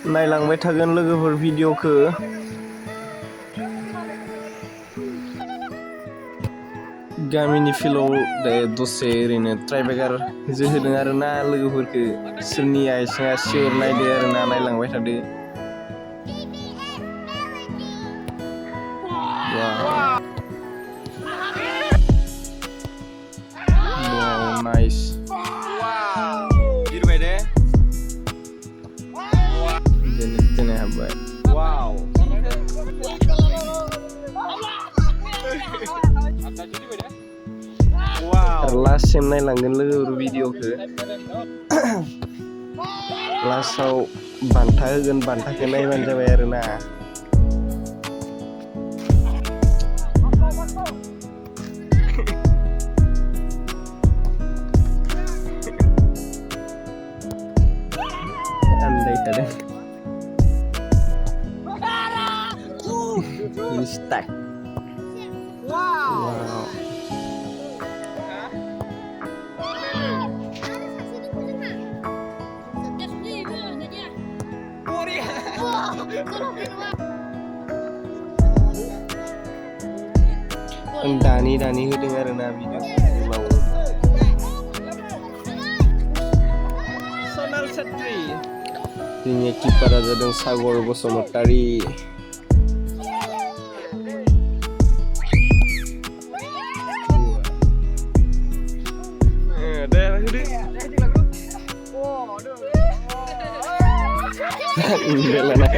नायलांबाय थागोन लोगोफोर भिडिअखौ। गामिनि फिल्डआव दसे ओरैनो ट्राइबेकार जोहोदों आरोना लोगोफोरखौ सोरनि आथिङा सियर नायदो आरोना नायलांबाय थादो। वाव नाइस। जेने हाबबाय। वाव लास्टसिम नायलांगोन लोगोफोर भिडिअखौ। लास्टआव बान्था होगोन, बान्थाखौ नायबानो जाबाय आरोना। आन्दायखादों। Stuck. Wow. दानि होदों आरोना भिडिअ जोंनि किपारा जादों सागर बसुमतारी। Bela nak